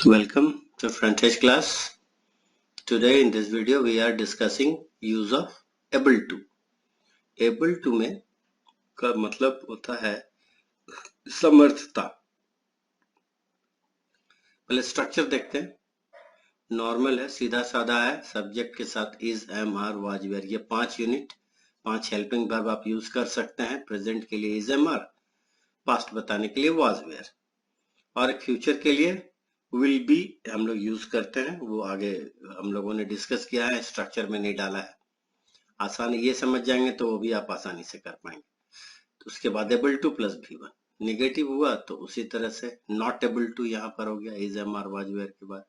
Welcome to Frontage class. Today in this video we are discussing use of able to. Able to में का मतलब होता है समर्थता. पहले स्ट्रक्चर देखते हैं. नॉर्मल है, सीधा साधा है. सब्जेक्ट के साथ is, am, are, was, were, ये 5 यूनिट, 5 हेल्पिंग वर्ब आप यूज कर सकते हैं. प्रेजेंट के लिए इज, एम, आर, पास्ट बताने के लिए वाज, वेयर, और फ्यूचर के लिए विल बी हम लोग यूज करते हैं. वो आगे हम लोगों ने डिस्कस किया है, स्ट्रक्चर में नहीं डाला है. आसानी ये समझ जाएंगे तो वो भी आप आसानी से कर पाएंगे. तो उसके बाद able two plus V1. Negative हुआ तो उसी तरह से नॉट एबल टू यहाँ पर हो गया is, am, are, was, were के बाद.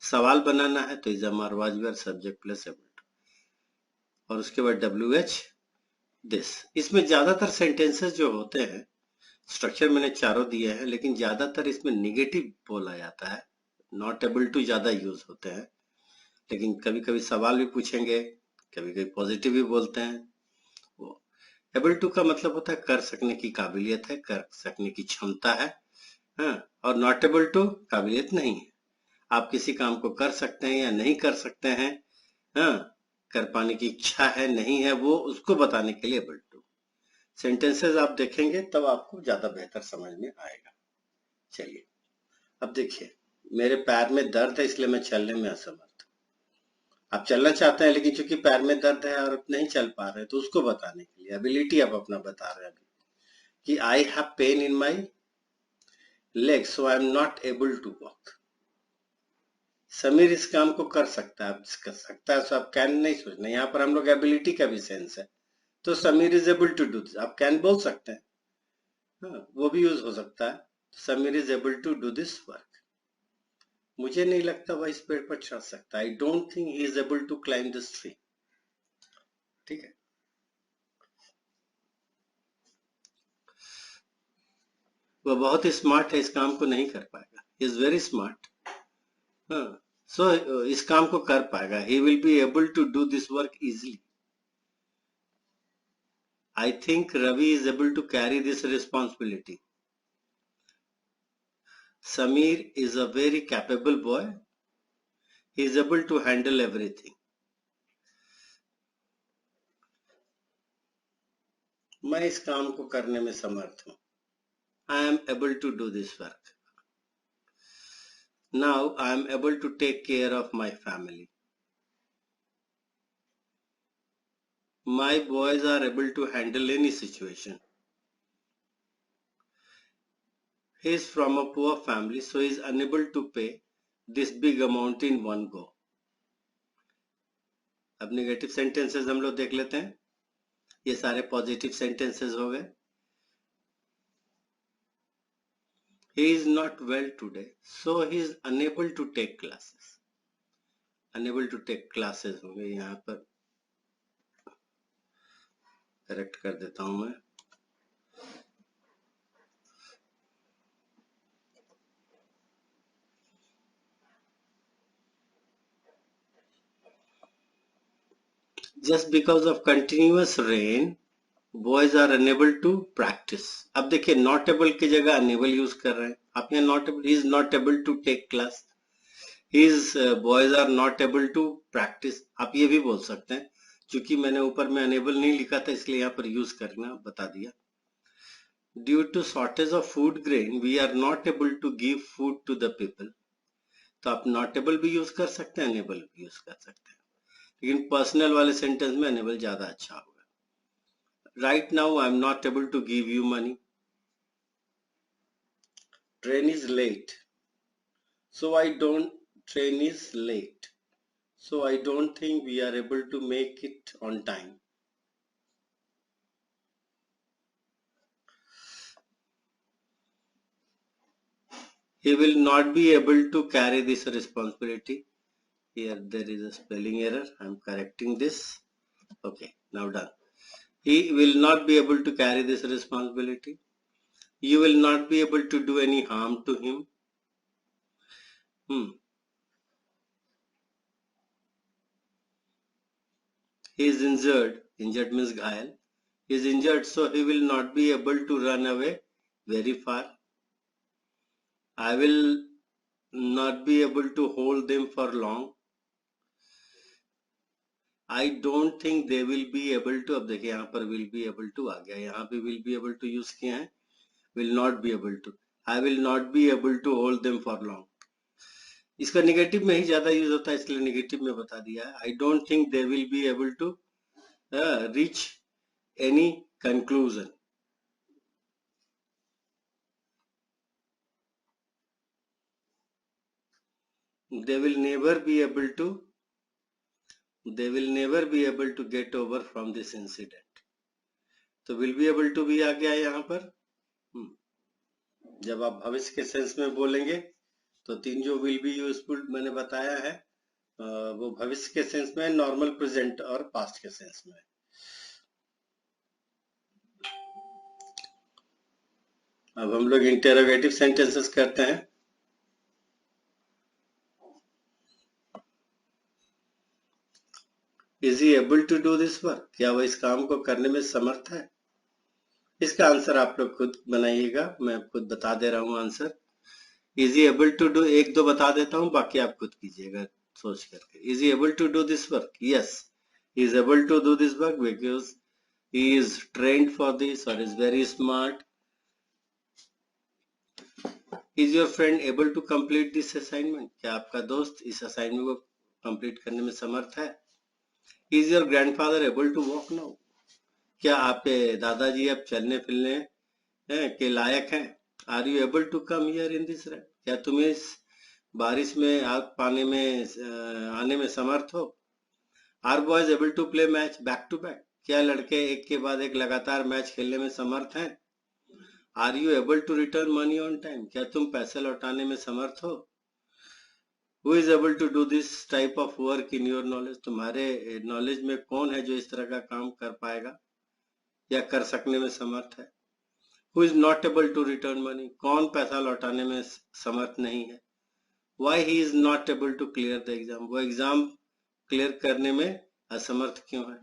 सवाल बनाना है तो is, am, are, was, were, subject plus able to, और उसके बाद WH दिस. इसमें ज्यादातर सेंटेंसेस जो होते हैं, स्ट्रक्चर मैंने चारों दिए हैं, लेकिन ज्यादातर इसमें निगेटिव बोला जाता है. नॉट एबल टू ज्यादा यूज होते हैं, लेकिन कभी कभी सवाल भी पूछेंगे, कभी कभी पॉजिटिव भी बोलते हैं. वो एबल टू का मतलब होता है कर सकने की काबिलियत है, कर सकने की क्षमता है. हाँ, और नॉट एबल टू काबिलियत नहीं है. आप किसी काम को कर सकते हैं या नहीं कर सकते हैं, हाँ, कर पाने की इच्छा है नहीं है, वो उसको बताने के लिए एबल टू. सेंटेंसेस आप देखेंगे तब आपको ज्यादा बेहतर समझ में आएगा. चलिए अब देखिए, मेरे पैर में दर्द है इसलिए मैं चलने में असमर्थ. आप चलना चाहते हैं लेकिन चूंकि पैर में दर्द है और नहीं चल पा रहे, तो उसको बताने के लिए एबिलिटी आप अपना बता रहे हैं अभी कि I have pain in my leg so I am not able to walk. Sameer इस काम को कर सकता है, आप कर सकता है, सो आप कैन नहीं सोचना. यहाँ पर हम लोग एबिलिटी का भी सेंस है, तो Sameer is able to do this. आप कैन बोल सकते हैं, हाँ, वो भी यूज हो सकता है. Sameer is able to do this work. मुझे नहीं लगता वह इस पेड़ पर चढ़ सकता. I don't think he is able to climb this tree. ठीक है. वह बहुत ही स्मार्ट है, इस काम को नहीं कर पाएगा. Is very smart. हाँ, सो इस काम को कर पाएगा. He will be able to do this work easily. I think Ravi is able to carry this responsibility. Sameer is a very capable boy. He is able to handle everything. मैं इस काम को करने में समर्थ हूं. I am able to do this work. Now I am able to take care of my family. My boys are able to handle any situation. He is from a poor family, so he is unable to pay this big amount in one go. अब negative sentences हम लोग देख लेते हैं. ये सारे positive sentences हो गए. He is not well today, so he is unable to take classes. Unable to take classes होंगे. यहाँ पर करेक्ट कर देता हूं मैं. Just because of continuous rain, boys are unable to practice. अब देखिए, not able की जगह unable यूज कर रहे हैं. आप यहाँ not able, he is not able to take class. His boys are not able to practice. आप ये भी बोल सकते हैं. चूंकि मैंने ऊपर में unable नहीं लिखा था, इसलिए यहाँ पर यूज करना बता दिया. Due to shortage of food grain, we are not able to give food to the people. तो आप not able भी यूज कर सकते हैं, unable भी यूज कर सकते हैं, लेकिन पर्सनल वाले सेंटेंस में अनेबल ज्यादा अच्छा होगा. Right now I am not able to give you money. Train is late so I don't train is late so I don't think we are able to make it on time. He will not be able to carry this responsibility. Here there is a spelling error. I am correcting this. Okay, now done. He will not be able to carry this responsibility. You will not be able to do any harm to him. He is injured. Injured means घायल. He is injured, so he will not be able to run away very far. I will not be able to hold them for long. I don't think they will be able to. अब देखिए यहाँ पर will be able to आ गया, यहाँ पे will be able to use किए हैं, will not be able to. I will not be able to hold them for long. इसका नेगेटिव में ही ज्यादा यूज होता है, इसलिए नेगेटिव में बता दिया है. I don't think they will be able to reach any conclusion. They will never be able to get over from this incident. तो will be able to भी आ गया है यहाँ पर. जब आप भविष्य के सेंस में बोलेंगे तो तीन जो will be यूजफुल मैंने बताया है वो भविष्य के सेंस में, नॉर्मल, प्रेजेंट और पास्ट के सेंस में. अब हम लोग इंटेरोगेटिव सेंटेंसेस करते हैं. Is he able to do this work? क्या वो इस काम को करने में समर्थ है? इसका आंसर आप लोग खुद बनाइएगा, मैं खुद बता दे रहा हूँ answer. Is he able to do, एक दो बता देता हूँ, बाकी आप खुद कीजिएगा सोच करके. Is he able to do this work? Yes, he is able to do this work because he is trained for this or is very smart. Is your friend able to complete this assignment? क्या आपका दोस्त इस assignment को complete करने में समर्थ है? Is your grandfather able to walk now? क्या आपके दादाजी अब चलने फिरने के लायक हैं? Are you able to come here in this rain? क्या तुम इस बारिश में आग पाने में आने में समर्थ हो? Are boys able to play match back to back? क्या लड़के एक के बाद एक लगातार मैच खेलने में समर्थ हैं? Are you able to return money on time? क्या तुम पैसे लौटाने में समर्थ हो? Who is able to do this type of work in your knowledge? तुम्हारे नॉलेज में कौन है जो इस तरह का काम कर पाएगा या कर सकने में समर्थ है? Who is not able to return money? कौन पैसा लौटाने में समर्थ नहीं है? Why he is not able to clear the exam? वो एग्जाम क्लियर करने में असमर्थ क्यों है?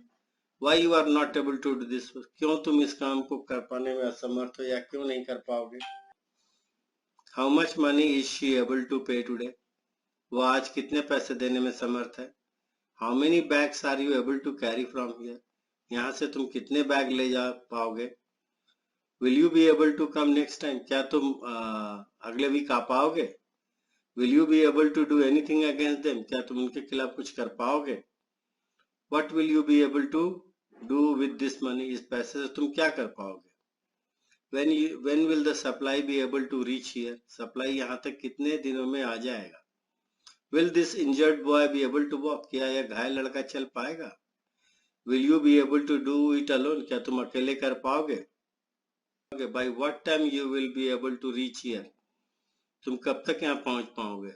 Why you are not able to do this work? क्यों तुम इस काम को कर पाने में असमर्थ हो या क्यों नहीं कर पाओगे? How much money is she able to pay today? वो आज कितने पैसे देने में समर्थ है? How many bags are you able to carry from here? यहाँ से तुम कितने बैग ले जा पाओगे? Will you be able to come next time? क्या तुम अगले वीक आ पाओगे? Will you be able to do anything against them? क्या तुम उनके खिलाफ कुछ कर पाओगे? What will you be able to do with this money? इस पैसे से तुम क्या कर पाओगे? When will the supply be able to reach here? Supply यहाँ तक कितने दिनों में आ जाएगा? Will this injured boy be able to walk? क्या यह घायल लड़का चल पाएगा? Will you be able to do it alone? क्या तुम अकेले कर पाओगे? By what time you will be able to reach here? तुम कब तक यहाँ पहुंच पाओगे?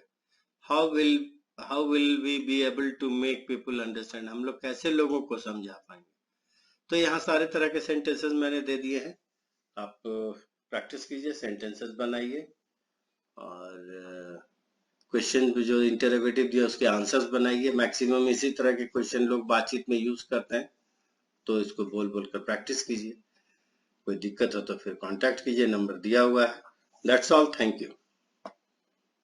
How will we be able to make people understand? हम लोग कैसे लोगों को समझा पाएंगे? तो यहाँ सारे तरह के सेंटेंसेस मैंने दे दिए हैं, आप प्रैक्टिस कीजिए, सेंटेंसेस बनाइए और क्वेश्चन जो इंटरोगेटिव दिया उसके आंसर्स बनाइए. मैक्सिमम इसी तरह के क्वेश्चन लोग बातचीत में यूज करते हैं, तो इसको बोल बोल कर प्रैक्टिस कीजिए. कोई दिक्कत हो तो फिर कांटेक्ट कीजिए, नंबर दिया हुआ है. That's all, thank you.